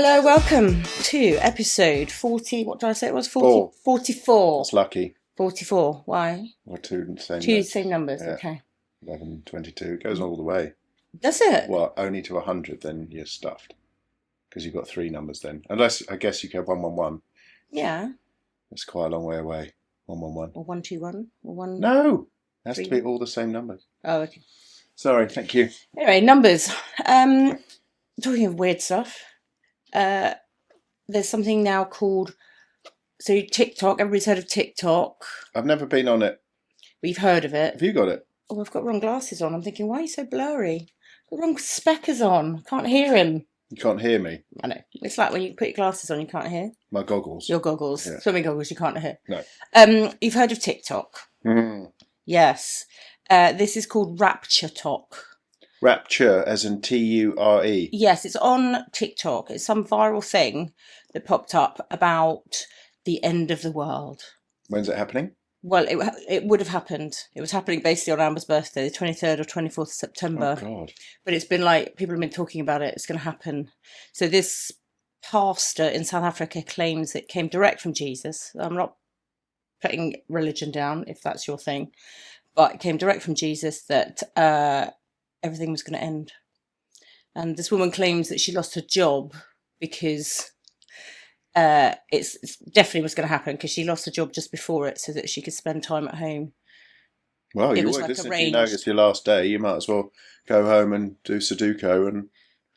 Hello, welcome to episode 40. What did I say it was? 40, 44. That's lucky. 44. Why? Or two Same numbers. Yeah. Okay. 11, 22. It goes all the way. Does it? Well, only to 100, then you're stuffed. Because you've got three numbers then. Unless, I guess you go 111. Yeah. It's quite a long way away. 111. Or 121. Or one. No! It has to be all the same numbers. Oh, okay. Sorry, thank you. Anyway, numbers. Talking of weird stuff. There's something now called TikTok. Everybody's heard of TikTok. I've never been on it. We've heard of it. Have you got it? Oh, I've got wrong glasses on. I'm thinking, why are you so blurry? The wrong speckers on. Can't hear him. You can't hear me. I know. It's like when you put your glasses on, you can't hear. My goggles. Your goggles. Yeah. Swimming goggles, you can't hear. No. You've heard of TikTok? Mm. Yes. This is called RaptureTok. Rapture, as in Ture. Yes, it's on TikTok. It's some viral thing that popped up about the end of the world. When's it happening? Well, it would have happened. It was happening basically on Amber's birthday, the 23rd or 24th of September. Oh, God. But it's been like, people have been talking about it. It's going to happen. So this pastor in South Africa claims it came direct from Jesus. I'm not putting religion down, if that's your thing. But it came direct from Jesus that everything was going to end. And this woman claims that she lost her job because it's definitely was going to happen, because she lost her job just before it so that she could spend time at home. Well, you would. If you know it's your last day, you might as well go home and do Sudoku. And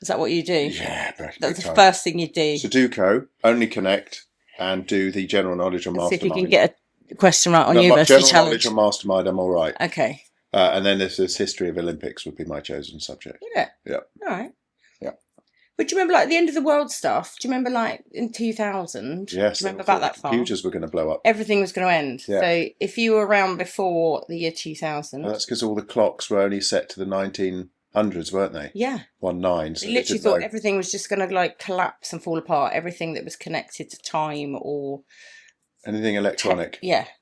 is that what you do? Yeah, that's the first thing you do. Sudoku, only connect, and do the general knowledge and mastermind. See if you can get a question right on University Challenge. General knowledge and mastermind, I'm all right. Okay. And then this history of Olympics would be my chosen subject. Yeah. Yeah. All right. Yeah. But do you remember, like, the end of the world stuff? Do you remember, like, in 2000? Yes. Do you remember about that far? Computers were going to blow up. Everything was going to end. Yeah. So if you were around before the year 2000... Well, that's because all the clocks were only set to the 1900s, weren't they? Yeah. 19. So they literally thought everything was just going to, like, collapse and fall apart. Everything that was connected to time or... anything electronic.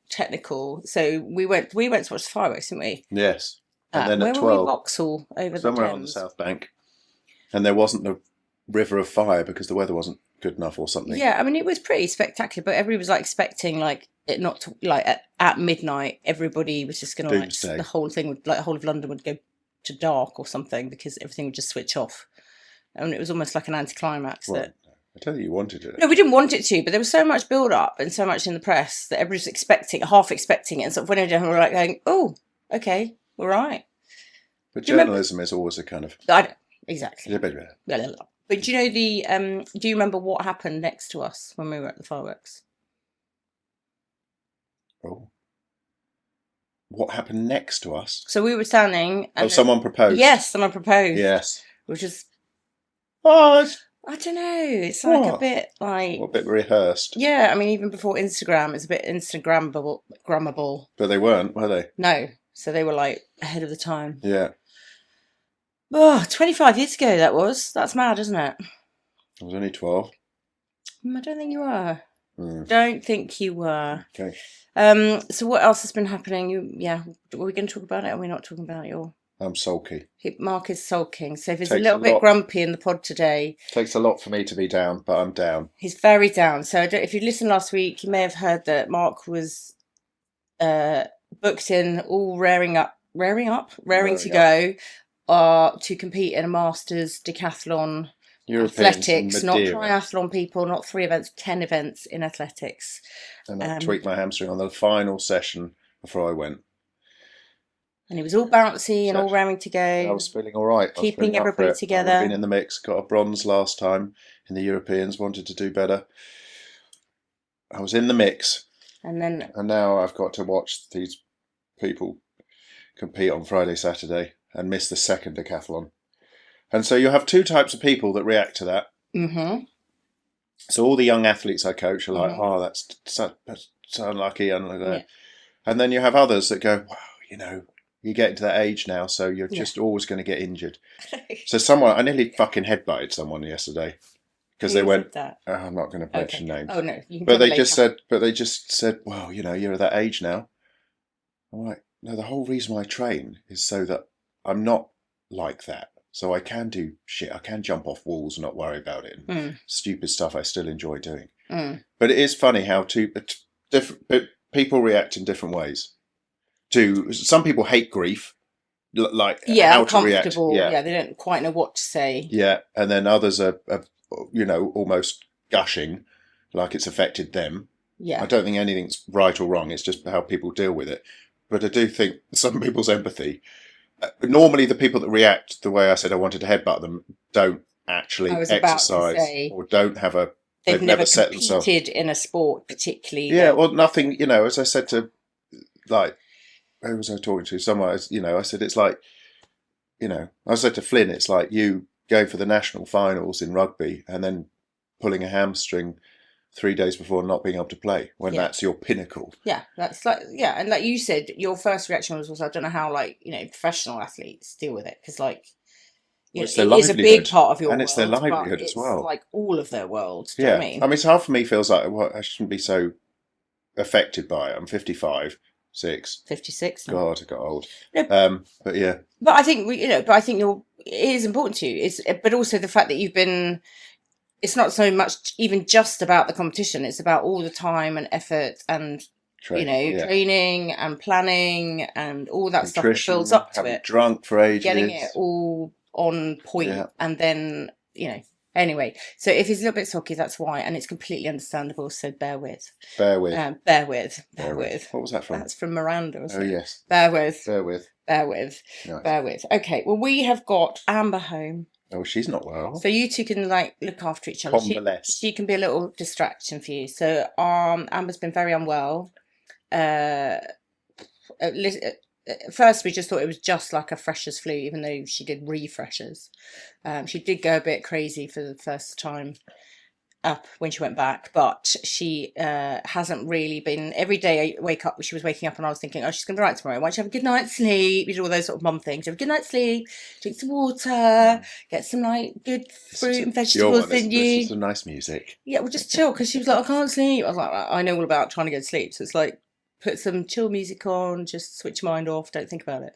Technical. So we went to watch the fireworks, didn't we? Yes. And then where at 12, were we? Vauxhall, over somewhere the on the South Bank. And there wasn't the river of fire because the weather wasn't good enough or something. Yeah, I mean, it was pretty spectacular, but everybody was like expecting like it not to, like at midnight, everybody was just going to like, the whole thing would, like, the whole of London would go to dark or something because everything would just switch off. And it was almost like an anticlimax. Well, that I tell you wanted it. No, we didn't want it to, but there was so much build up and so much in the press that everybody was half expecting it, and sort of when it did, we were like going, "Oh, okay, all right." But journalism is always a kind of... Exactly. But do you know do you remember what happened next to us when we were at the fireworks? Oh. What happened next to us? So we were standing... and someone proposed. Yes, someone proposed. Yes. Which is... Oh, I don't know. It's like a bit like... a bit rehearsed. Yeah, I mean, even before Instagram, it's a bit Instagrammable. But they weren't, were they? No. So they were like ahead of the time. Yeah. Oh, 25 years ago that was. That's mad, isn't it? I was only 12. I don't think you were. Don't think you were. Okay. So what else has been happening? Are we going to talk about it? Or are we not talking about your... I'm sulky. Mark is sulking. So if he's a little bit grumpy in the pod today... Takes a lot for me to be down, but I'm down. He's very down. So if you listened last week, you may have heard that Mark was booked in, all raring to go to compete in a Masters decathlon athletics, not triathlon people, not 3 events, 10 events in athletics. And I tweaked my hamstring on the final session before I went. And he was all bouncy and all raring to go. I was feeling all right. Keeping everybody together. I'd been in the mix, got a bronze last time in the Europeans, wanted to do better. I was in the mix. And now I've got to watch these people compete on Friday, Saturday and miss the second decathlon. And so you have two types of people that react to that. Mm-hmm. So all the young athletes I coach are like, oh, that's so unlucky. Yeah. And then you have others that go, wow, you get into that age now, so you're just always going to get injured. So I nearly fucking headbutted someone yesterday because they went, I'm not going to mention names. Oh, no. But they just said, well, you're at that age now. I'm like, no, the whole reason I train is so that I'm not like that. So I can do shit. I can jump off walls and not worry about it. And stupid stuff I still enjoy doing. But it is funny how different people react in different ways. Some people hate grief, like how to react. Yeah, they don't quite know what to say. Yeah, and then others are almost gushing, like it's affected them. Yeah, I don't think anything's right or wrong. It's just how people deal with it. But I do think some people's empathy. Normally, the people that react the way I said I wanted to headbutt them don't actually exercise or don't have a. They've never competed in a sport particularly. Yeah, well, nothing. As I said to, like, who was I talking to? Someone. I said it's like, I said to Flynn, it's like you going for the national finals in rugby and then pulling a hamstring 3 days before not being able to play when that's your pinnacle. Yeah, that's and like you said, your first reaction was I don't know how professional athletes deal with it because it is a big part of your world, and it's their livelihood as well. Like all of their world. Do you know what I mean? I mean, it's hard for me. Feels like I shouldn't be so affected by it. I'm 55, 56. Now. God, I got old. No, but yeah. But I think it is important to you. But also the fact that you've been. It's not so much even just about the competition. It's about all the time and effort and training and planning and all that stuff that builds up to it. Drunk for ages, getting it all on point, and then Anyway, so if he's a little bit sulky, that's why, and it's completely understandable. So bear with. Bear with. Bear with. Bear with. What was that from? That's from Miranda. Wasn't it? Yes. Bear with. Bear with. Bear with. Nice. Bear with. Okay. Well, we have got Amber home. Oh, she's not well. So you two can look after each other. She can be a little distraction for you. So Amber's been very unwell. At first, we just thought it was just like a freshers flu, even though she did refreshers. She did go a bit crazy for the first time up when she went back, but she hasn't really been. Every day I wake up, she was waking up and I was thinking, oh, she's going to be right tomorrow. Why don't you have a good night's sleep? We did all those sort of mum things. Have a good night's sleep, drink some water, get some good fruit and vegetables in you. Listen to nice music. Yeah, we'll just chill, because she was like, I can't sleep. I was like, I know all about trying to go to sleep. So it's like, put some chill music on, just switch your mind off, don't think about it.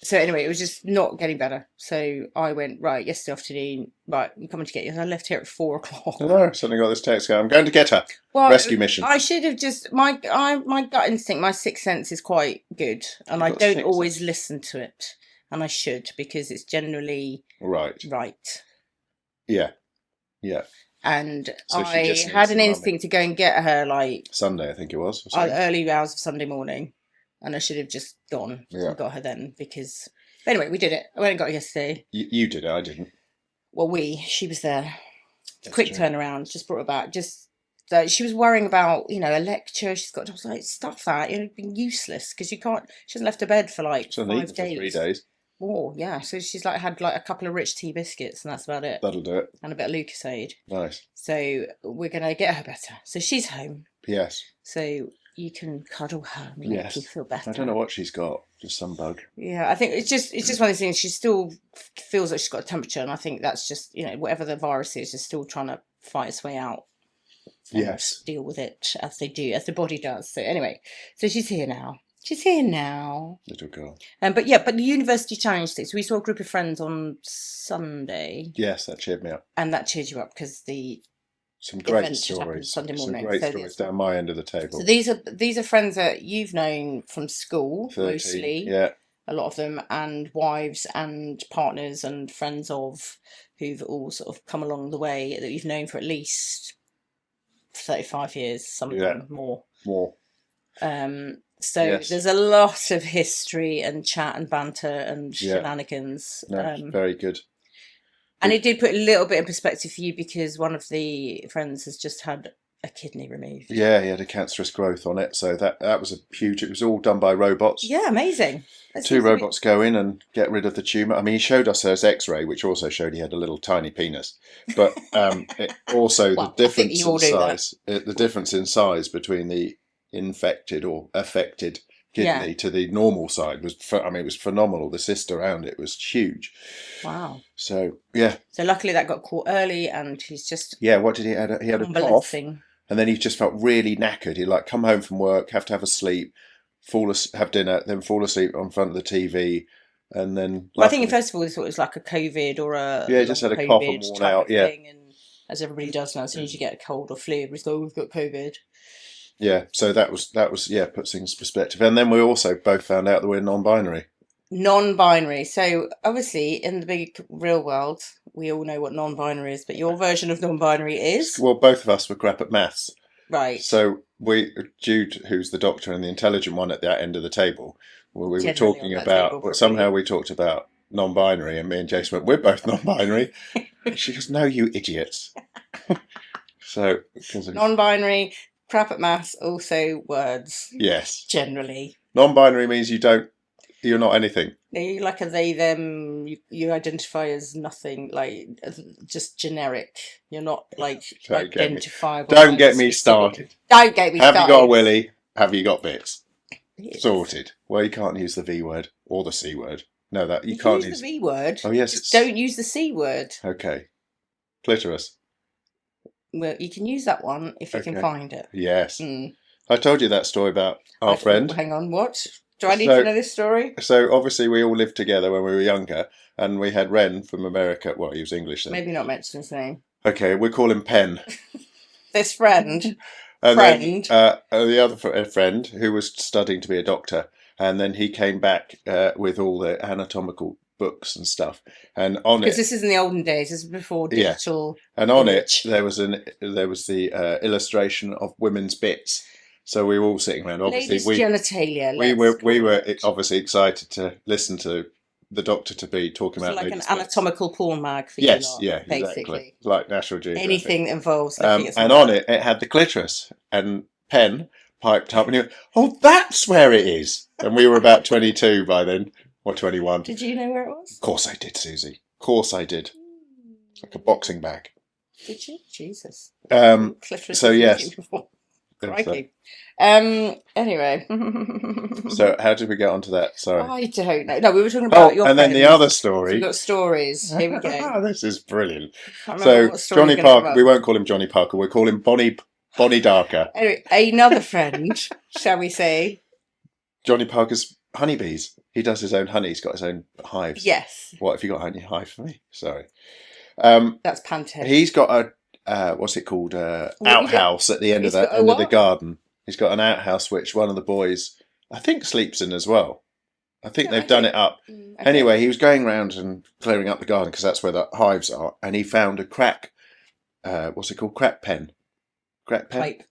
So anyway, it was just not getting better. So I went, right, yesterday afternoon, right, I'm coming to get you. I left here at 4:00. I know, suddenly got this text going, I'm going to get her. Well, rescue mission. I should have just, my gut instinct, my sixth sense is quite good. And I don't always listen to it. And I should, because it's generally right. Yeah. And so I had an instinct to go and get her Sunday, I think it was. Early hours of Sunday morning. And I should have just gone and got her then, because... But anyway, we did it. I went and got her yesterday. You did it, I didn't. Well, she was there. Quick turnaround, just brought her back. Just she was worrying about, a lecture she's got. I was like, stuff that. It'd been useless, because she hasn't left her bed for 5 days. For 3 days. More, yeah. So she's had a couple of rich tea biscuits, and that's about it. That'll do it. And a bit of Lucasade. Nice. So we're going to get her better. So she's home. Yes. So you can cuddle her and make you feel better. I don't know what she's got. Just some bug. Yeah, I think it's just one of those things. She still feels like she's got a temperature, and I think that's just, whatever the virus is still trying to fight its way out. Yes. Deal with it as the body does. So anyway, so she's here now. Little girl. But the university challenge thing. So we saw a group of friends on Sunday. Yes, that cheered me up. And that cheered you up, because some great stories. Sunday morning. Some great stories down my end of the table. So these are friends that you've known from school, 13, mostly. Yeah. A lot of them, and wives and partners and friends who've all sort of come along the way, that you've known for at least 35 years, something more. So there's a lot of history and chat and banter and shenanigans. Very good. And it did put a little bit in perspective for you, because one of the friends has just had a kidney removed. Yeah, he had a cancerous growth on it. So that was a huge... It was all done by robots. Yeah, amazing. Two robots go in and get rid of the tumour. I mean, he showed us his X-ray, which also showed he had a little tiny penis. But it also the difference in size. The difference in size between the infected or affected kidney to the normal side was phenomenal. The cyst around it was huge. Wow. So so luckily that got caught early, and he's just what did he had? He had a cough, and then he just felt really knackered. He'd come home from work, have to have a sleep, have dinner, then fall asleep on front of the TV, And then I think first of all, they thought it was like a COVID or a just had a cough and worn out. Yeah, thing, and as everybody does now, as soon as you get a cold or flu, everybody's go, we've got COVID. Yeah, so that was put things in perspective. And then we also both found out that we're non-binary. Non-binary. So obviously, in the big real world, we all know what non-binary is, but your version of non-binary is? Well, both of us were crap at maths. Right. So Jude, who's the doctor and the intelligent one at that end of the table, we were talking about, but somehow we talked about non-binary, and me and Jason went, we're both non-binary. She goes, no, you idiots. So non-binary, crap at maths, also words. Yes. Generally. Non-binary means you're not anything. You're like a they, them, you identify as nothing, like just generic. You're not like identifiable. Don't get me started. Don't get me started. Have you got a willy? Have you got bits? Yes. Sorted. Well, you can't use the V word or the C word. No, that you can't use the V word. Oh yes, just don't use the C word. Okay. Clitoris. Well, you can use that one if you can find it. Yes. I told you that story about our friend. Hang on, what? Do I need to know this story? So obviously we all lived together when we were younger, and we had Ren from America. Well, he was English then. Maybe not mention his name. Okay, we call him Penn. This friend. And then, the other friend who was studying to be a doctor, and then he came back with all the anatomical books and stuff, and on because this is in the olden days, this is before digital. And on it there was the illustration of women's bits. So we were all sitting around. Obviously, genitalia. We were obviously excited to listen to the doctor to be talking about like an anatomical porn mag for you. Yeah, basically. Exactly. Like National Geographic. Anything that involves and on it had the clitoris, and Penn piped up and he went, "Oh, that's where it is." And we were about 22 by then, or 21. Did you know where it was? Of course I did, Susie. Of course I did. Like a boxing bag. Did you? Jesus. Clitoris. So yes. Crikey. Anyway. So how did we get onto that? Sorry. I don't know. No, we were talking about your and friends. Then the other story. So we've got stories. Here we go. This is brilliant. So Johnny Parker, we won't call him Johnny Parker, we'll call him Bonnie Darker. Anyway, another friend, shall we say. Johnny Parker's honeybees. He does his own honey, he's got his own hives. Yes. What have you got any hive for me? Sorry. That's Panther. He's got a what's it called? Outhouse at the end of the garden. He's got an outhouse which one of the boys, I think, sleeps in as well. I think they've done it up. Okay. Anyway, he was going around and clearing up the garden because that's where the hives are, and he found a crack. What's it called? Crack pen.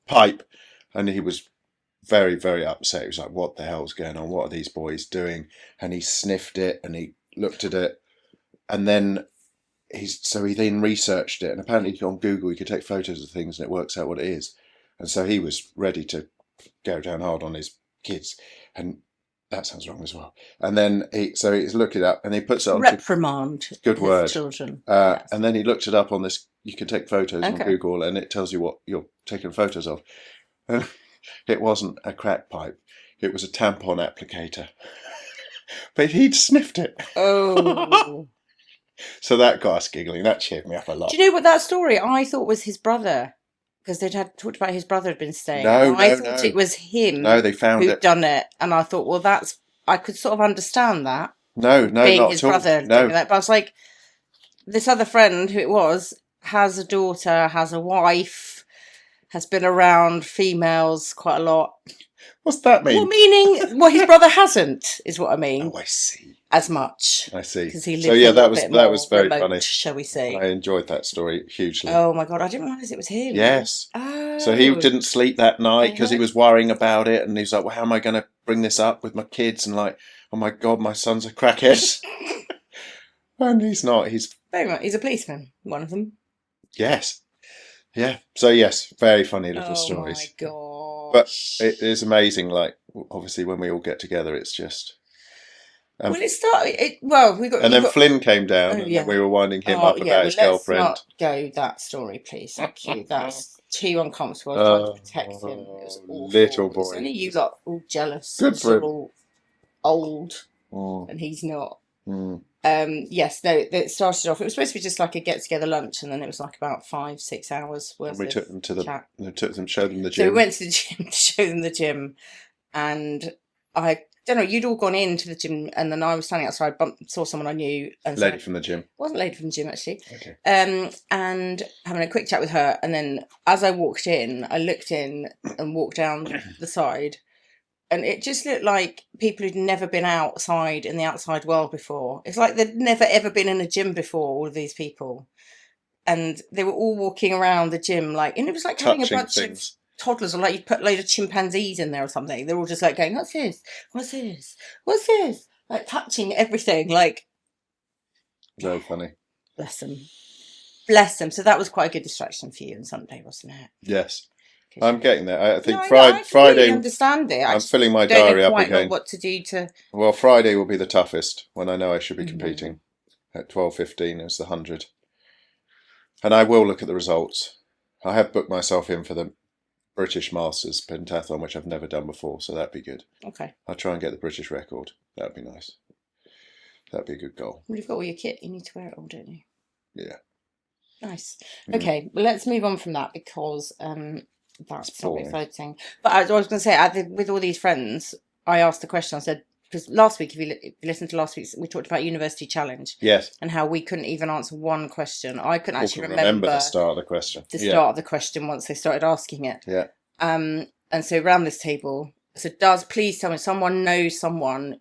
Pipe. And he was very, very upset. He was like, "What the hell's going on? What are these boys doing?" And he sniffed it and he looked at it, and then. He then researched it, and apparently on Google you could take photos of things and it works out what it is. And so he was ready to go down hard on his kids, and that sounds wrong as well. And then he's looked it up and he puts it on reprimand. Good word. Children. Yes. And then he looked it up on this. You can take photos on Google, and it tells you what you're taking photos of. And it wasn't a crack pipe; it was a tampon applicator. But he'd sniffed it. Oh. So that got us giggling. That cheered me up a lot. Do you know what that story I thought was his brother? Because they'd talked about his brother had been staying. I thought it was him. No, they found who'd done it, and I thought, well, I could sort of understand that. No, being not his at all. brother doing that. But I was like, this other friend who it was has a daughter, has a wife, has been around females quite a lot. What's that mean? Well, meaning, his brother hasn't, is what I mean. Oh, I see. As much. I see. Because he lived that was very remote, funny. Shall we say? I enjoyed that story hugely. Oh my God, I didn't realise it was him. Yes. Oh. So he didn't sleep that night because he was worrying about it, and he's like, "Well, how am I going to bring this up with my kids?" And like, "Oh my God, my son's a crackhead." And he's not. He's very much. He's a policeman. One of them. Yes. Yeah. So yes, very funny little stories. Oh my gosh. But it is amazing. Like, obviously, when we all get together, it's just. Well, it started. We got. And then Flynn came down, and we were winding him up about his girlfriend. Let's not go that story, please. Thank you. That's too uncomfortable. I tried to protect him. It was awful. Little boy. Only you lot all jealous. Good for him. All old, and he's not. Yes, no. It started off. It was supposed to be just like a get-together lunch, and then it was like about 5-6 hours worth. And we took them to showed them the gym. So we went to the gym to show them the gym, and I don't know, you'd all gone into the gym, and then I was standing outside, saw someone I knew. And lady from the gym. It wasn't a lady from the gym, actually. Okay. And having a quick chat with her. And then as I walked in, I looked in and walked down the side. And it just looked like people who'd never been outside in the outside world before. It's like they'd never, ever been in a gym before, all of these people. And they were all walking around the gym, like, and it was like having a bunch of toddlers, or like you put a load of chimpanzees in there or something. They're all just like going, what's this? What's this? What's this? Like touching everything, like. Very funny. Bless them. Bless them. So that was quite a good distraction for you on Sunday, wasn't it? Yes. I'm getting there. I think I Friday. Understand it. I'm filling my diary up again. Know what to do to. Well, Friday will be the toughest when I know I should be competing at 12:15 as the 100, and I will look at the results. I have booked myself in for the British Masters pentathlon, which I've never done before, so that'd be good. Okay. I'll try and get the British record. That'd be nice. That'd be a good goal. Well, you've got all your kit. You need to wear it all, don't you? Yeah. Nice. Okay. Well, let's move on from that because that's not exciting. But I was going to say, with all these friends, I asked the question. I said, because last week, if you listened to last week's, we talked about University Challenge. Yes. And how we couldn't even answer one question. I couldn't actually remember the start of the question. The start of the question once they started asking it. Yeah. And so around this table, so please tell me someone knows someone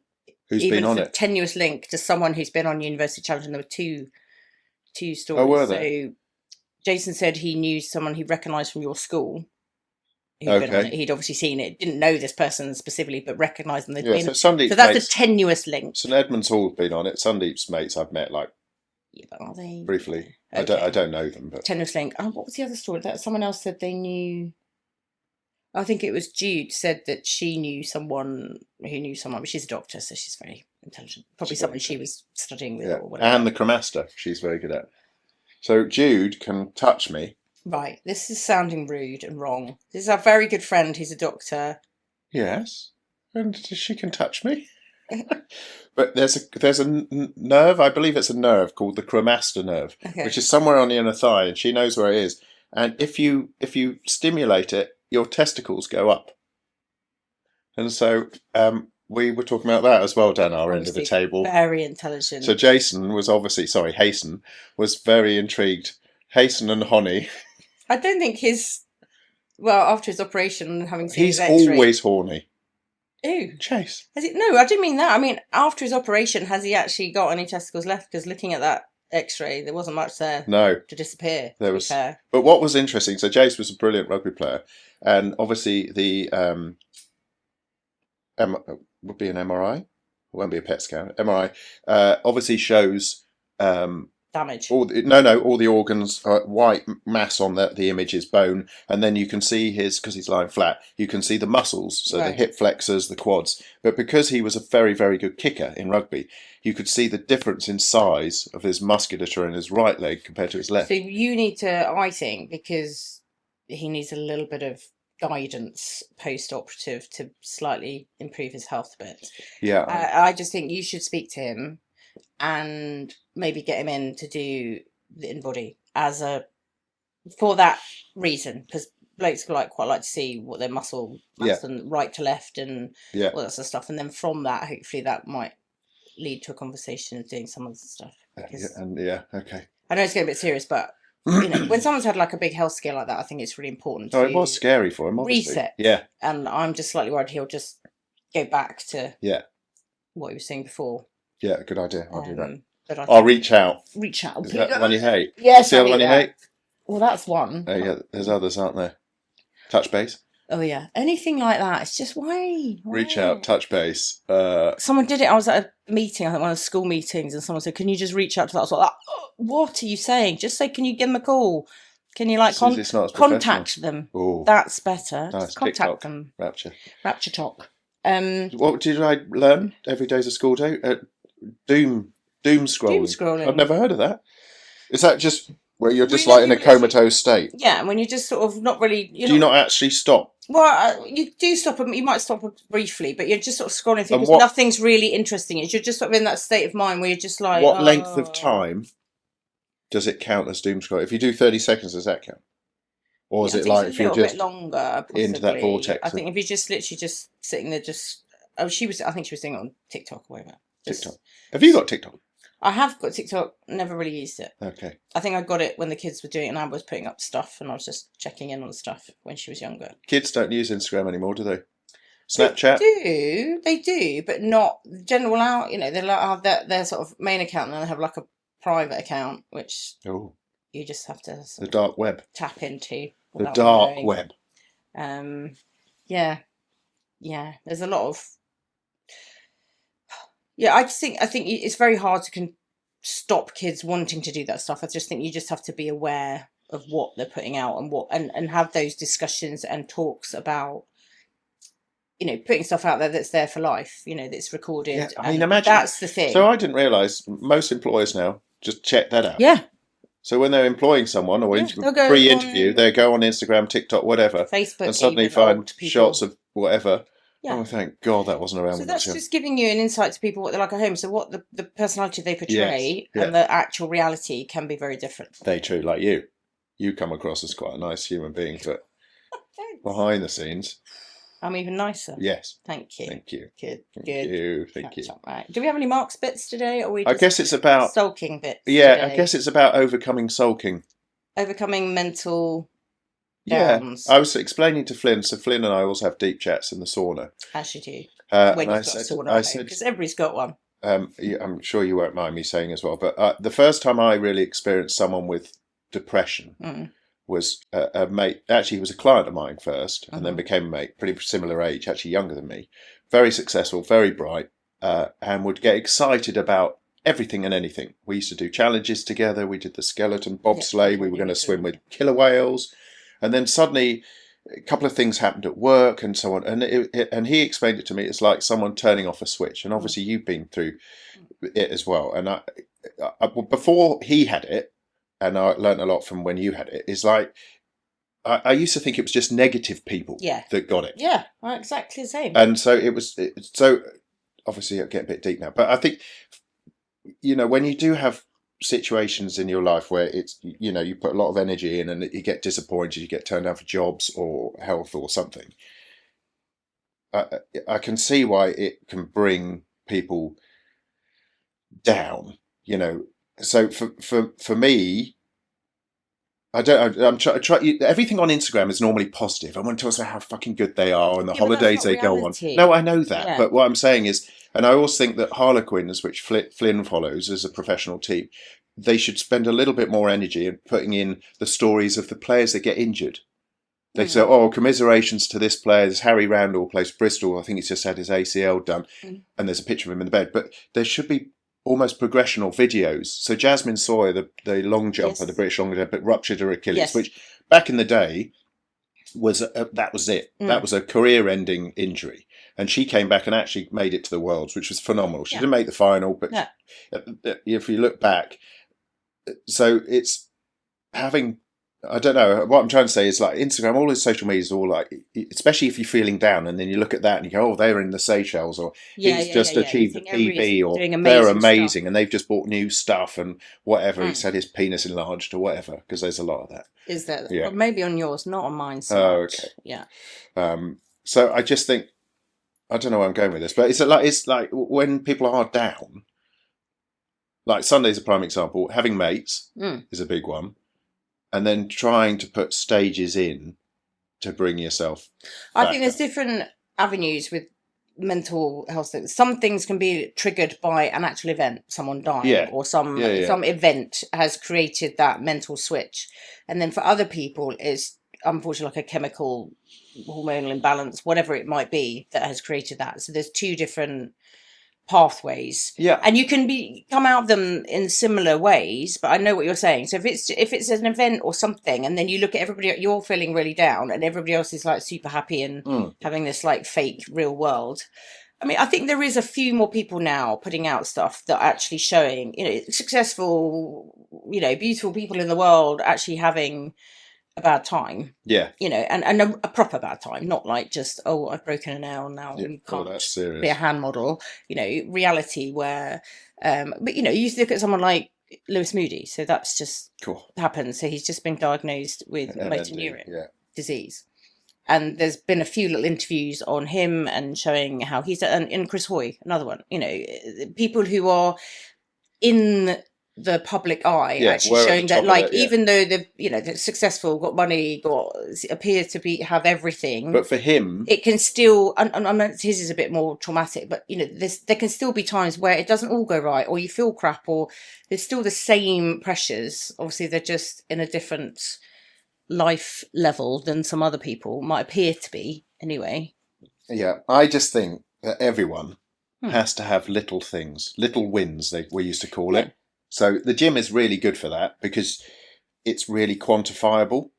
who's been on it. Tenuous link to someone who's been on University Challenge, and there were two stories. Oh, were there? So Jason said he knew someone he recognised from your school. He'd obviously seen it, didn't know this person specifically, but recognised them. So that's a tenuous link. St Edmunds Hall's been on it. Sandeep's mates I've met but are they briefly? Okay. I don't know them, but tenuous link. Oh, what was the other story? That someone else said they knew. I think it was Jude said that she knew someone who knew someone, but she's a doctor, so she's very intelligent. Probably someone she was studying with or whatever. And the cremaster, she's very good at. So Jude can touch me. Right, this is sounding rude and wrong. This is our very good friend who's a doctor. Yes, and she can touch me. But there's a nerve, I believe it's a nerve called the cremaster nerve, which is somewhere on the inner thigh, and she knows where it is. And if you stimulate it, your testicles go up. And so we were talking about that as well down our end of the table. Very intelligent. So Hasten was very intrigued. Hasten and Honey. I don't think after his operation and having seen his X-ray. He's always horny. Ew. Chase. No, I didn't mean that. I mean, after his operation, has he actually got any testicles left? Because looking at that X-ray, there wasn't much there. No. To disappear. There was. But what was interesting, so Jace was a brilliant rugby player, and obviously the would be an MRI. It won't be a PET scan. MRI obviously shows damage. All the organs, white mass on the image is bone, and then you can see because he's lying flat, you can see the muscles, so the hip flexors, the quads. But because he was a very, very good kicker in rugby, you could see the difference in size of his musculature in his right leg compared to his left. So you need to, I think, because he needs a little bit of guidance post-operative to slightly improve his health a bit. Yeah. I just think you should speak to him and maybe get him in to do the in-body for that reason, because blokes quite like to see what their muscle mass and right to left and all that sort of stuff, and then from that hopefully that might lead to a conversation of doing some of the stuff. Okay. I know it's getting a bit serious, but when someone's had like a big health scare like that, I think it's really important it was scary for him, obviously. Reset. And I'm just slightly worried he'll just go back to what he was saying before. Yeah, good idea. I'll do that. But I'll reach out. Reach out. Is that the one you hate? Yes. The other one you hate? Well, that's one. Oh, yeah, there's others, aren't there? Touch base? Oh, yeah. Anything like that. It's just, why? Reach out, touch base. Someone did it. I was at a meeting, I think one of the school meetings, and someone said, can you just reach out to that? I was like, what are you saying? Just say, can you give them a call? Can you contact them? Ooh. That's better. Nice. Just contact TikTok. them. RaptureTok. What did I learn? Every day's a school day? Doom scrolling. I've never heard of that. Is that just where you're just in a comatose state? Yeah, and when you're just sort of not really... Do you not actually stop? Well, you do stop, you might stop briefly, but you're just sort of scrolling through because nothing's really interesting. You're just sort of in that state of mind where you're just like... What length of time does it count as doom scrolling? If you do 30 seconds, does that count? Or is it like if you're just longer, into that vortex? I think if you're just literally just sitting there just I think she was doing it on TikTok or whatever. TikTok. Have you got TikTok? I have got TikTok, never really used it. Okay. I think I got it when the kids were doing it and I was putting up stuff and I was just checking in on stuff when she was younger. Kids don't use Instagram anymore, do they? Snapchat? They do, but not general out. They have their sort of main account and then they have like a private account, which you just have to the dark web tap into. The dark web. Yeah. There's a lot of. Yeah, I think it's very hard to stop kids wanting to do that stuff. I just think you just have to be aware of what they're putting out and have those discussions and talks about. Putting stuff out that's there for life, that's recorded. Yeah, I mean, imagine. That's the thing. So I didn't realise most employers now just check that out. Yeah. So when they're employing someone or pre-interview, they go on Instagram, TikTok, whatever, Facebook, and suddenly find shots of whatever. Yeah. Oh, thank God that wasn't around. So that's just giving you an insight to people what they're like at home. So what the personality they portray and the actual reality can be very different. Very true. Like you come across as quite a nice human being, but behind the scenes. I'm even nicer. Yes. Thank you. Thank you. Good. Thank you. Right. Do we have any Mark's bits today? Or I guess it's about sulking bits. Yeah, today? I guess it's about overcoming sulking. Overcoming mental downs. Yeah. I was explaining to Flynn, so Flynn and I always have deep chats in the sauna. As you do. When you've got a sauna because everybody's got one. I'm sure you won't mind me saying as well, but the first time I really experienced someone with depression was a mate. Actually, he was a client of mine first, and then became a mate, pretty similar age, actually younger than me. Very successful, very bright, and would get excited about everything and anything. We used to do challenges together. We did the skeleton bobsleigh. We were going to swim with killer whales. And then suddenly a couple of things happened at work and so on. And he explained it to me. It's like someone turning off a switch. And obviously you've been through it as well. And I before he had it, and I learned a lot from when you had it, is like, I used to think it was just negative people that got it. Yeah, exactly the same. And so so obviously I get a bit deep now, but I think, when you do have situations in your life where it's, you put a lot of energy in and you get disappointed, you get turned down for jobs or health or something, I can see why it can bring people down, So for me, I'm trying. Everything on Instagram is normally positive. I want to talk about how fucking good they are and the holidays they go on. No, I know that, but what I'm saying is, and I always think that Harlequins, which Flynn follows as a professional team, they should spend a little bit more energy in putting in the stories of the players that get injured. They say, commiserations to this player. There's Harry Randall, plays Bristol. I think he's just had his ACL done, and there's a picture of him in the bed. But there should be almost progressional videos. So Jasmine Sawyer, the long jumper, the British long jumper, ruptured her Achilles, which back in the day was that was it. That was a career-ending injury, and she came back and actually made it to the Worlds, which was phenomenal. She didn't make the final, but if you look back, so it's having. I don't know. What I'm trying to say is, like, Instagram, all these social media is all like, especially if you're feeling down and then you look at that and you go, they're in the Seychelles, or he's just achieved a PB, or they're amazing and they've just bought new stuff and whatever. He's had his penis enlarged or whatever, because there's a lot of that. Is there? Yeah. Well, maybe on yours, not on mine. So okay. Yeah. So I just think, I don't know where I'm going with this, but it's like when people are down, like Sunday's a prime example. Having mates is a big one. And then trying to put stages in to bring yourself back. I think there's different avenues with mental health. Some things can be triggered by an actual event, someone dying, or some event has created that mental switch. And then for other people, it's unfortunately like a chemical hormonal imbalance, whatever it might be, that has created that. So there's two different pathways, and you can come out of them in similar ways, but I know what you're saying. So if it's an event or something, and then you look at everybody, you're feeling really down and everybody else is like super happy and having this like fake real world. I mean, I think there is a few more people now putting out stuff that are actually showing, successful, beautiful people in the world actually having a bad time, and a proper bad time, not like just I've broken a nail now and can't be a hand model, reality where but you look at someone like Lewis Moody, so that's just happens. So he's just been diagnosed with motor neurone disease, And there's been a few little interviews on him and showing how he's, and Chris Hoy, another one, people who are in the public eye, actually showing that, like, even though they're successful, got money, appear to have everything, but for him it can still, and his is a bit more traumatic, but there can still be times where it doesn't all go right, or you feel crap, or there's still the same pressures. Obviously they're just in a different life level than some other people might appear to be anyway. Yeah, I just think that everyone has to have little things, little wins, we used to call it. So the gym is really good for that because it's really quantifiable.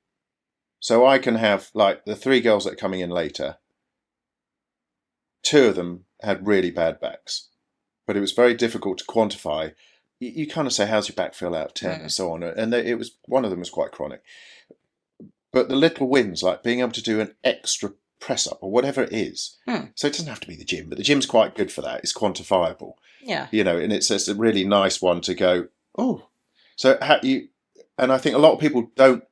So I can have, like, the 3 girls that are coming in later, 2 of them had really bad backs, but it was very difficult to quantify. You kind of say, how's your back feel out of 10 and so on. And it was, one of them was quite chronic. But the little wins, like being able to do an extra press up or whatever it is. So it doesn't have to be the gym, but the gym's quite good for that. It's quantifiable. Yeah. And it's a really nice one to go, oh. So and I think a lot of people don't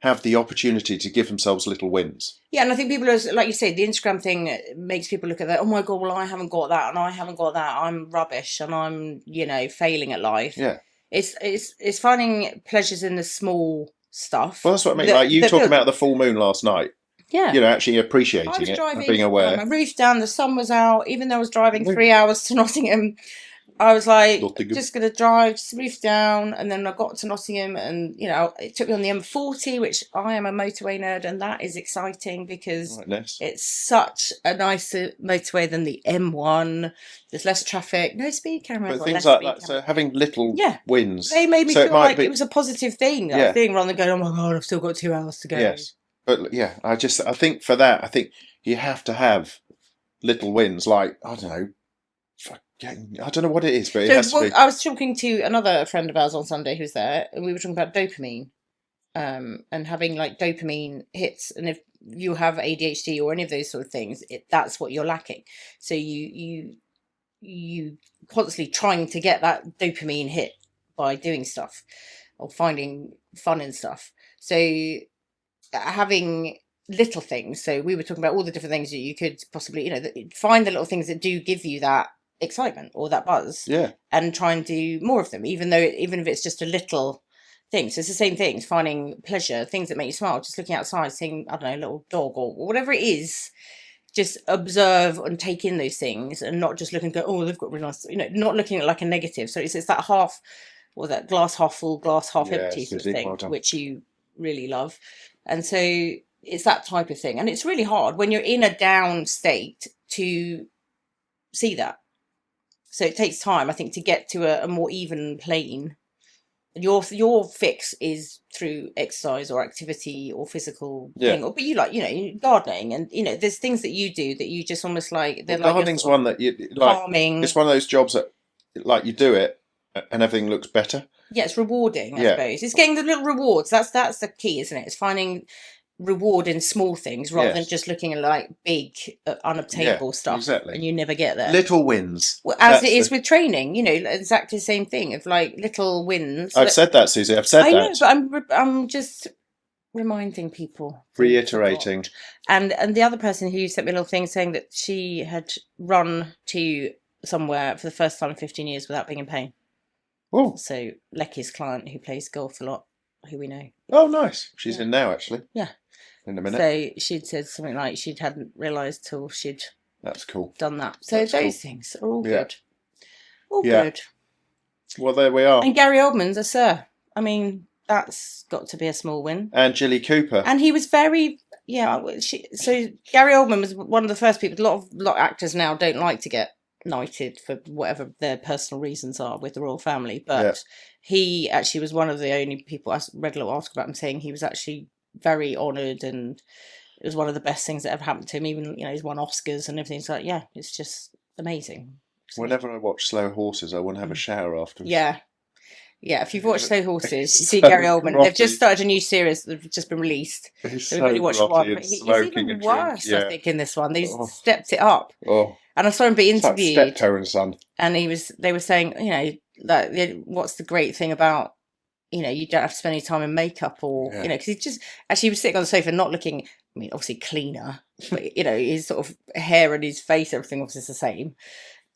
have the opportunity to give themselves little wins. Yeah, and I think people, like you say, the Instagram thing makes people look at that, oh my God, well, I haven't got that, and I haven't got that, I'm rubbish, and I'm, failing at life. Yeah. It's finding pleasures in the small stuff. Well, that's what I mean. Like you talking about the full moon last night. Yeah. Actually appreciating it and being aware. My roof down, the sun was out, even though I was driving 3 hours to Nottingham. I was like, just going to drive, roof down, and then I got to Nottingham, and, it took me on the M40, which I am a motorway nerd, and that is exciting because it's such a nicer motorway than the M1. There's less traffic, no speed cameras. But things like that, so having little wins. They made me feel like it was a positive thing, rather than going, oh my God, I've still got 2 hours to go. Yes. But I think for that, I think you have to have little wins, like, I don't know, I don't know what it is, but it has to be. I was talking to another friend of ours on Sunday who's there, and we were talking about dopamine, and having like dopamine hits. And if you have ADHD or any of those sort of things, that's what you're lacking. So you constantly trying to get that dopamine hit by doing stuff or finding fun in stuff. So having little things. So we were talking about all the different things that you could possibly, find the little things that do give you that excitement or that buzz, and try and do more of them, even if it's just a little thing. So it's the same things, finding pleasure, things that make you smile, just looking outside, seeing, I don't know, a little dog or whatever it is. Just observe and take in those things, and not just look and go, oh, they've got really nice, not looking at it like a negative. So it's that that glass half full, glass half empty sort of thing, which you really love. And so it's that type of thing, and it's really hard when you're in a down state to see that. So it takes time, I think, to get to a more even plane. Your fix is through exercise or activity or physical thing. But you like, gardening, and there's things that you do that you just almost like. Gardening's one that you like. Farming. It's one of those jobs that, like, you do it and everything looks better. Yeah, it's rewarding. I suppose it's getting the little rewards. That's the key, isn't it? It's finding reward in small things rather than just looking at like big unobtainable stuff. Exactly. And you never get there. Little wins. Well, as it is with training, exactly the same thing of like little wins. I've said that, Suzie. I've said that. I know, but I'm just reminding people. Reiterating. And the other person who sent me a little thing saying that she had run to somewhere for the first time in 15 years without being in pain. Oh. So Lecky's client who plays golf a lot, who we know. Oh, nice. She's in now, actually. Yeah. In a minute. So she'd said something like she hadn't realised till she'd That's cool. done that. So those things are all good. All good. Well, there we are. And Gary Oldman's a sir. I mean, that's got to be a small win. And Jilly Cooper. And he was very... so Gary Oldman was one of the first people. A lot of actors now don't like to get knighted for whatever their personal reasons are with the royal family, but he actually was one of the only people. I read a little article about him saying he was actually very honoured, and it was one of the best things that ever happened to him. Even he's won Oscars and everything. It's like it's just amazing. Whenever I watch Slow Horses, I want to have a shower afterwards. If you've watched Slow Horses, you see Gary Oldman. They've just started a new series that's just been released. He's We've only watched one, but he's even worse, I think, in this one. They've stepped it up. Oh. And I saw him be interviewed. Like Steptoe and Son. And they were saying, what's the great thing about, you don't have to spend any time in makeup or, because he was sitting on the sofa not looking I mean, obviously cleaner, but you know, his sort of hair and his face, everything obviously is the same,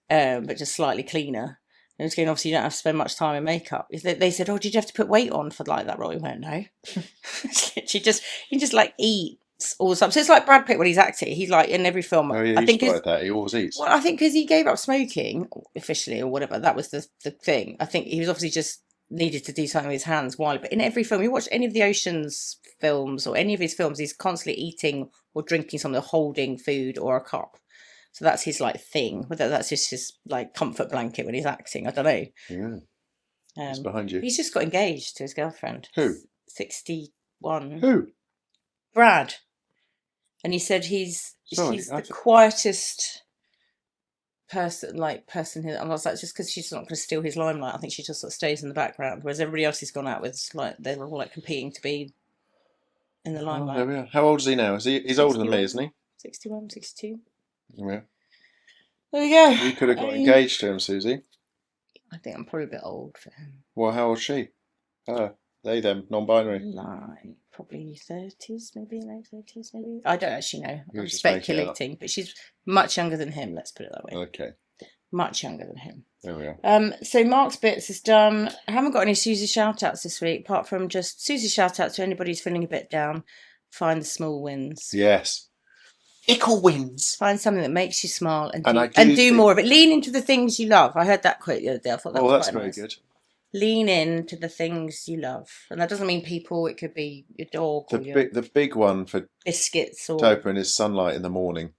but just slightly cleaner. And it's going, obviously, you don't have to spend much time in makeup. They said, "Oh, did you have to put weight on for like that role?" He went, "No." he just like eats all the time. So it's like Brad Pitt when he's acting. He's like in every film. Oh, yeah, I think like that. He always eats. Well, I think because he gave up smoking officially or whatever, that was the thing. I think he was obviously just needed to do something with his hands while. But in every film, you watch any of the Ocean's films or any of his films, he's constantly eating or drinking something, holding food or a cup. So that's his like thing. Whether that's just his like comfort blanket when he's acting, I don't know. Yeah. He's behind you. He's just got engaged to his girlfriend. Who? 61. Who? Brad. And he said he's the quietest person here. And I was like, just because she's not going to steal his limelight, I think she just sort of stays in the background. Whereas everybody else he's gone out with, like they're all like competing to be in the limelight. There we are. How old is he now? He's older than me, isn't he? 61, 62. Yeah. There we go. You could have got engaged to him, Suzie. I think I'm probably a bit old for him. Well, how old's she? They, them, non-binary. Like, probably 30s, maybe, late 30s, maybe. I don't actually know. You're I'm just speculating, but she's much younger than him, let's put it that way. Okay. Much younger than him. There we are. So Mark's bits is done. I haven't got any Suzie shout-outs this week, apart from just Suzie shout-outs to anybody who's feeling a bit down. Find the small wins. Yes. Ickle wins. Find something that makes you smile and do more of it. Lean into the things you love. I heard that quote the other day. I thought that was that's quite very nice. good. Lean into the things you love. And that doesn't mean people. It could be your dog or The big one for biscuits or Topper is sunlight in the morning.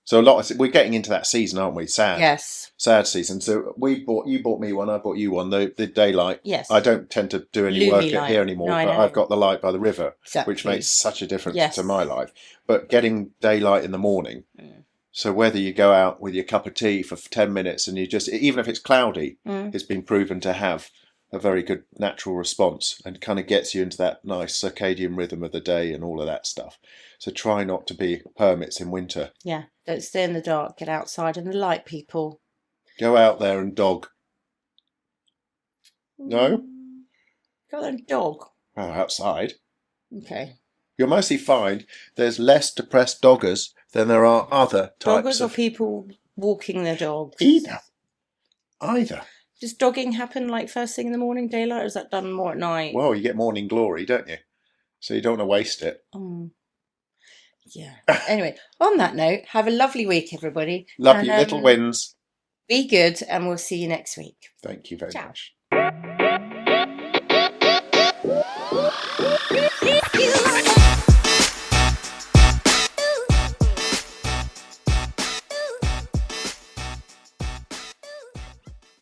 So we're getting into that season, aren't we? Sad. Yes. Sad season. So you bought me one, I bought you one. The daylight. Yes. I don't tend to do any work here anymore, but I've got the light by the river, exactly. which makes such a difference to my life. But getting daylight in the morning. So whether you go out with your cup of tea for 10 minutes and you just, even if it's cloudy, it's been proven to have a very good natural response and kind of gets you into that nice circadian rhythm of the day and all of that stuff. So try not to be hermits in winter. Yeah, don't stay in the dark. Get outside in the light, people. Go out there and dog. No? Go there and dog. Oh, outside. Okay. You'll mostly find there's less depressed doggers than there are other types doggers or people walking their dogs? Either. Does dogging happen like first thing in the morning, daylight, or is that done more at night? Well, you get morning glory, don't you? So you don't want to waste it. Yeah. Anyway, on that note, have a lovely week, everybody. Love you, little wins. Be good, and we'll see you next week. Thank you very much. You